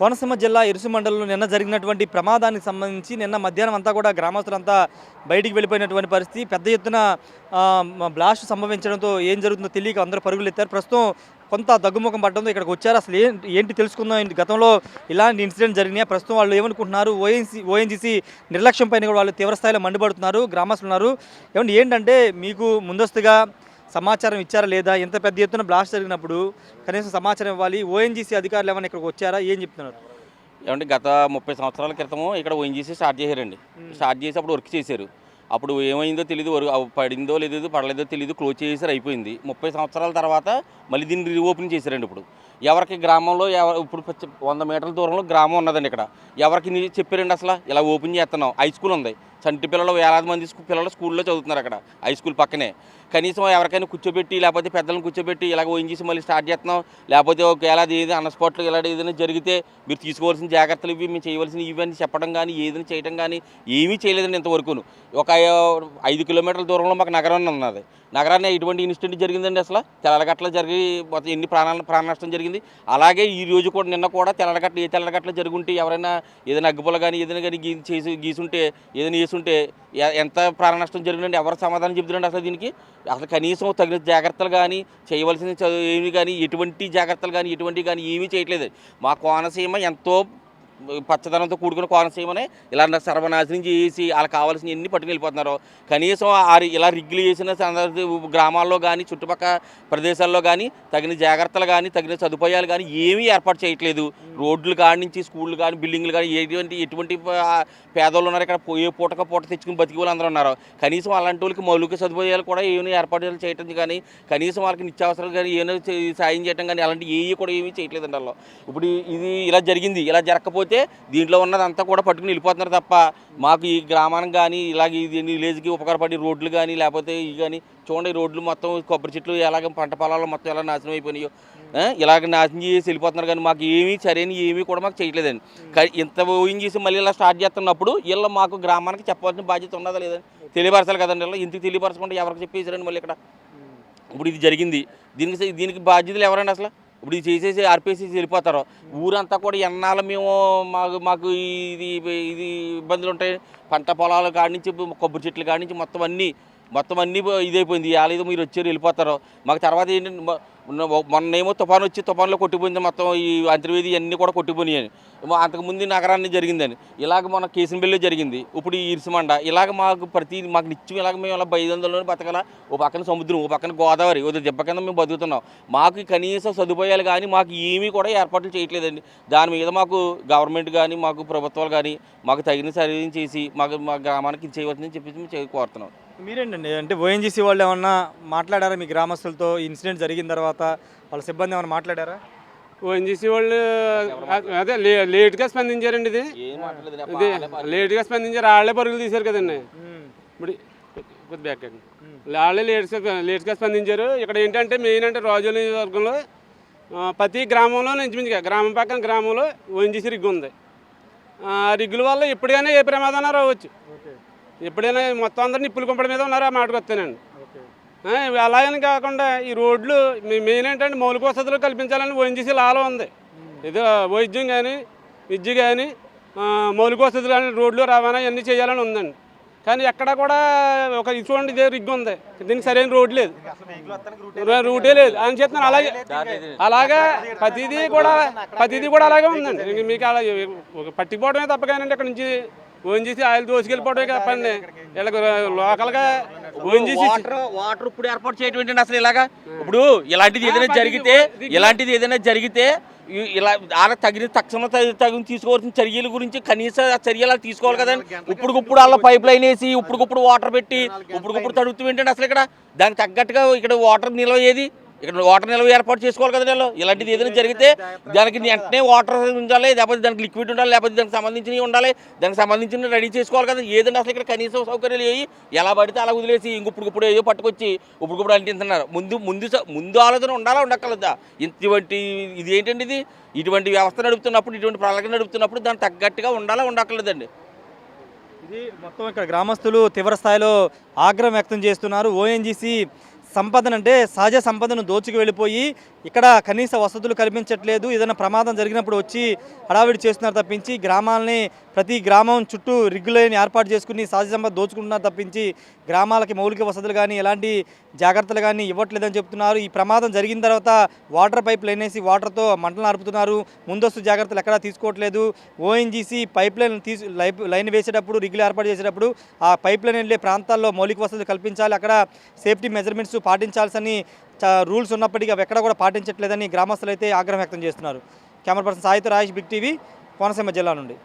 కోనసీమ జిల్లా ఇరుసు మండలంలో నిన్న జరిగినటువంటి ప్రమాదానికి సంబంధించి నిన్న మధ్యాహ్నం అంతా కూడా గ్రామస్తులంతా బయటికి వెళ్ళిపోయినటువంటి పరిస్థితి. పెద్ద ఎత్తున బ్లాస్ట్ సంభవించడంతో ఏం జరుగుతుందో తెలియక అందరూ పరుగులు ఎత్తారు. ప్రస్తుతం కొంత దగ్గుముఖం పడడంతో ఇక్కడికి వచ్చారు. అసలు ఏంటి తెలుసుకుందాం. గతంలో ఇలాంటి ఇన్సిడెంట్ జరిగినాయి, ప్రస్తుతం వాళ్ళు ఏమనుకుంటున్నారు, ఓఎన్జీసీ నిర్లక్ష్యం పైన కూడా వాళ్ళు తీవ్రస్థాయిలో మండిపడుతున్నారు, గ్రామస్తులు ఉన్నారు. ఏంటంటే మీకు ముందస్తుగా సమాచారం ఇచ్చారా లేదా? ఎంత పెద్ద ఎత్తున బ్లాస్ట్ జరిగినప్పుడు కనీసం సమాచారం ఇవ్వాలి. ఓఎన్జీసీ అధికారులు ఏమైనా ఇక్కడికి వచ్చారా? ఏం చెప్తున్నారు? ఏమంటే గత 30 సంవత్సరాల క్రితము ఇక్కడ ఓఎన్జీసీ స్టార్ట్ చేశారండి. స్టార్ట్ చేసి అప్పుడు వర్క్ చేశారు. అప్పుడు ఏమైందో తెలియదు, పడిందో లేదో పడలేదో తెలియదు, క్లోజ్ చేసారు, అయిపోయింది. 30 సంవత్సరాల తర్వాత మళ్ళీ దీన్ని రీఓపెన్ చేశారండి. ఇప్పుడు ఎవరికి గ్రామంలో ఇప్పుడు 100 మీటర్ల దూరంలో గ్రామం ఉన్నదండి. ఇక్కడ ఎవరికి చెప్పారండి అసలు ఇలా ఓపెన్ చేస్తున్నాం? హై స్కూల్ ఉంది, చంటి పిల్లలు వేలాది మంది పిల్లలు స్కూల్లో చదువుతున్నారు అక్కడ హై స్కూల్ పక్కనే. కనీసం ఎవరికైనా కూర్చోబెట్టి లేకపోతే పెద్దలను కూర్చోబెట్టి ఇలాగ ఓఎన్జీసీ మళ్ళీ స్టార్ట్ చేస్తున్నాం, లేకపోతే ఒకవేళ అది ఏది అన్స్పాట్లో ఇలాంటి ఏదైనా జరిగితే మీరు తీసుకోవాల్సిన జాగ్రత్తలు ఇవి, మేము చేయవలసిన ఇవన్నీ చెప్పడం కానీ ఏదైనా చేయడం కానీ ఏమీ చేయలేదండి ఇంతవరకును. ఒక 5 కిలోమీటర్ల దూరంలో మాకు నగరం ఉన్నది. నగరాన్ని ఎటువంటి ఇన్సిడెంట్ జరిగిందండి అసలు? తెల్లగట్ల జరిగి మొత్తం ఎన్ని ప్రాణ నష్టం జరిగింది. అలాగే ఈ రోజు కూడా నిన్న కూడా తెల్లగట్ల జరుగుంటే ఎవరైనా ఏదైనా అగ్గిపుల్ల కానీ ఏదైనా కానీ గీసుంటే ఏదైనా వేసుంటే ఎంత ప్రాణ నష్టం జరిగిందండి? ఎవరు సమాధానం చెబుతున్నాండి అసలు దీనికి? అసలు కనీసం తగిన జాగ్రత్తలు కానీ చేయవలసిన ఏమి కానీ ఎటువంటి జాగ్రత్తలు కానీ ఎటువంటివి కానీ ఏమీ చేయట్లేదు. మా కోనసీమ ఎంతో పచ్చదనంతో కూడుకున్న కోనసీమనే ఇలా సర్వనాశనం చేసి వాళ్ళకి కావాల్సిన ఎన్ని పట్టుకుని వెళ్ళిపోతున్నారు. కనీసం ఇలా రిగ్గులు చేసిన గ్రామాల్లో కానీ చుట్టుపక్కల ప్రదేశాల్లో కానీ తగిన జాగ్రత్తలు కానీ తగిన సదుపాయాలు కానీ ఏమీ ఏర్పాటు చేయట్లేదు. రోడ్లు కాడి నుంచి స్కూళ్ళు కానీ బిల్డింగ్లు కానీ ఎటువంటి పేదోళ్ళు ఉన్నారు ఇక్కడ, ఏ పూట తెచ్చుకుని బతికి వాళ్ళు అందరూ ఉన్నారు. కనీసం అలాంటి వాళ్ళకి మౌలిక సదుపాయాలు కూడా ఏమైనా ఏర్పాటు చేయటం కానీ కనీసం వాళ్ళకి నిత్యావసరాలు కానీ ఏమైనా సాయం చేయడం కానీ అలాంటి ఏవి కూడా ఏమీ చేయట్లేదండి వాళ్ళు. ఇప్పుడు ఇది ఇలా జరిగింది. ఇలా జరగకపోతే దీంట్లో ఉన్నదంతా కూడా పట్టుకుని వెళ్ళిపోతున్నారు తప్ప మాకు ఈ గ్రామానికి కానీ ఇలాగ ఇది విలేజ్కి ఉపకారపడి రోడ్లు కానీ లేకపోతే ఇవి కానీ చూడండి, రోడ్లు మొత్తం కొబ్బరి చెట్లు ఎలాగ పంట పొలాలు మొత్తం ఎలా నాశనం అయిపోయినాయో ఇలాగ నాశనం చేసి వెళ్ళిపోతున్నారు. కానీ మాకు ఏమీ సరైన ఏమీ కూడా మాకు చేయట్లేదండి. ఇంత ఓయింగ్ చేసి మళ్ళీ ఇలా స్టార్ట్ చేస్తున్నప్పుడు వీళ్ళ మాకు గ్రామానికి చెప్పాల్సిన బాధ్యత ఉన్నదా లేదని తెలియపరచాలి కదండి. ఇలా ఇంటికి తెలియపరచకుండా ఎవరికి చెప్పేసారండి మళ్ళీ ఇక్కడ. ఇప్పుడు ఇది జరిగింది, దీనికి బాధ్యతలు ఎవరండి అసలు? ఇప్పుడు ఇది చేసేసి ఆర్పేసి వెళ్ళిపోతారు. ఊరంతా కూడా ఎన్నాళ్ళు మేము మాకు ఇది ఇబ్బందులు ఉంటాయి. పంట పొలాల కాడి నుంచి కొబ్బరి చెట్ల కాడి నుంచి మొత్తం అన్నీ ఇదైపోయింది. ఏదో మీరు వచ్చారు వెళ్ళిపోతారు. మాకు తర్వాత ఏంటంటే మొన్నేమో తుఫాను వచ్చి తుఫాన్లో కొట్టిపోయింది మొత్తం ఈ అంతర్వేది అన్నీ కూడా కొట్టిపోయినాయని. అంతకుముందు నగరాన్ని జరిగిందని ఇలాగ మన కేసినబెల్లిలో జరిగింది. ఇప్పుడు ఈ ఇరుసుమండ ఇలాగ మాకు నిత్యం ఇలాగ మేము ఇలా 500లోనే బతకాల. ఓ పక్కన సముద్రం, ఓ పక్కన గోదావరి, ఓ దెబ్బ కింద మేము బతుకుతున్నాం. మాకు కనీస సదుపాయాలు కానీ మాకు ఏమీ కూడా ఏర్పాట్లు చేయట్లేదండి. దాని మీద మాకు గవర్నమెంట్ కానీ మాకు ప్రభుత్వాలు కానీ మాకు తగిన సర్వీస్ చేసి మా గ్రామానికి చేయవలసిందని చెప్పేసి కోరుతున్నాం. మీరేంటండి అంటే ఓఎన్జీసీ వాళ్ళు ఏమన్నా మాట్లాడారా మీ గ్రామస్తులతో? ఇన్సిడెంట్ జరిగిన తర్వాత వాళ్ళ సిబ్బంది ఏమైనా మాట్లాడారా? ఓఎన్జీసీ వాళ్ళు అదే లేట్గా స్పందించారండి. ఇది లేట్గా స్పందించారు. వాళ్ళే పరుగులు తీశారు కదండి. ఇప్పుడు కొద్ది బ్యాక్ వాళ్ళే లేట్గా స్పందించారు. ఇక్కడ ఏంటంటే మెయిన్ అంటే రాజోలు నియోజకవర్గంలో ప్రతి గ్రామంలో ఇంచుమించుగా గ్రామం పక్కన గ్రామంలో ఓఎన్జీసీ రిగ్గు ఉంది. ఆ రిగ్గుల వల్ల ఎప్పుడైనా ఏ ప్రమాదం రావచ్చు. ఎప్పుడైనా మొత్తం అందరూ నిప్పులు కుంపడి మీద ఉన్నారు. ఆ మాటకు వస్తానండి. అలాగని కాకుండా ఈ రోడ్లు మెయిన్ ఏంటంటే మౌలిక వసతులు కల్పించాలని ఓఎన్జీసీ లాలో ఉంది. ఏదో వైద్యం కానీ విద్య కానీ మౌలిక వసతులు కానీ రోడ్లు రవాణా ఇవన్నీ చేయాలని ఉందండి. కానీ ఎక్కడ కూడా ఒక చూడండి ఇదే రిగ్గు ఉంది, దీనికి సరైన రోడ్ లేదు, రూటే లేదు అని చెప్తున్నాను. అలాగే ప్రతిదీ కూడా అలాగే ఉందండి. మీకు అలా పట్టిపోవడమే తప్ప కానీ ఇక్కడ నుంచి ఓఎన్జీసీ ఆయిల్ దోసుకెళ్ళిపోవడమే తప్పండి. వీళ్ళకి లోకల్గా ఓఎన్జీసీ వాటర్ ఇప్పుడు ఏర్పాటు చేయడం అసలు ఇలాగా. ఇప్పుడు ఇలాంటిది ఏదైనా జరిగితే ఇలా తగిన తీసుకోవాల్సిన చర్యల గురించి కనీస చర్యలు తీసుకోవాలి కదండి. ఇప్పుడు వాళ్ళ పైప్ లైన్ వేసి ఇప్పుడు వాటర్ పెట్టి ఇప్పుడు తడుగుతూ ఏంటంటే అసలు ఇక్కడ దానికి తగ్గట్టుగా ఇక్కడ వాటర్ నిల్వ ఇక్కడ వాటర్ నిల్వ ఏర్పాటు చేసుకోవాలి కదా. ఇలాంటిది ఏదైనా జరిగితే దానికి వెంటనే వాటర్ ఉండాలి, లేకపోతే దానికి లిక్విడ్ ఉండాలి, లేకపోతే దానికి సంబంధించినవి ఉండాలి, దానికి సంబంధించిన రెడీ చేసుకోవాలి కదా. ఏదైనా అసలు ఇక్కడ కనీస సౌకర్యాలు ఏవి ఎలా పడితే అలా వదిలేసి ఇప్పుడు ఏదో పట్టుకొచ్చి ఇప్పుడు అంటిస్తున్నారు. ముందు ఆలోచన ఉండాలా ఉండక్కర్లేదా? ఇది ఏంటండి? ఇటువంటి వ్యవస్థ నడుపుతున్నప్పుడు ఇటువంటి ప్రణాళిక నడుపుతున్నప్పుడు దానికి తగ్గట్టుగా ఉండాలా ఉండక్కర్లేదండి. ఇది మొత్తం ఇక్కడ గ్రామస్తులు తీవ్ర స్థాయిలో ఆగ్రహం వ్యక్తం చేస్తున్నారు. ఓఎన్జీసీ సంపదను అంటే సహజ సంపదను దోచుకు వెళ్ళిపోయి ఇక్కడ కనీస వసతులు కల్పించట్లేదు. ఏదైనా ప్రమాదం జరిగినప్పుడు వచ్చి హడావిడి చేస్తున్నారు తప్పించి గ్రామాలని ప్రతి గ్రామం చుట్టూ రిగ్గులైన ఏర్పాటు చేసుకుని సహజ సంపద దోచుకుంటున్నారు తప్పించి గ్రామాలకి మౌలిక వసతులు కానీ ఎలాంటి జాగ్రత్తలు కానీ ఇవ్వట్లేదని చెప్తున్నారు. ఈ ప్రమాదం జరిగిన తర్వాత వాటర్ పైప్ లైన్ వేసి వాటర్తో మంటలు ఆర్పుతున్నారు. ముందస్తు జాగ్రత్తలు ఎక్కడా తీసుకోవట్లేదు. ఓఎన్జీసీ పైప్ లైన్ లైన్ వేసేటప్పుడు రిగ్గులు ఏర్పాటు చేసేటప్పుడు ఆ పైప్ లైన్ వెళ్ళే ప్రాంతాల్లో మౌలిక వసతులు కల్పించాలి. అక్కడ సేఫ్టీ మెజర్మెంట్స్ పాటించాల్సిన రూల్స్ ఉన్నప్పటికీ అవి ఎక్కడ కూడా పాటించట్లేదని గ్రామస్తులు అయితే ఆగ్రహం వ్యక్తం చేస్తున్నారు. కెమెరా పర్సన్ సాయితో రాజేష్, బిగ్ టీవీ, కోనసీమ జిల్లా నుండి.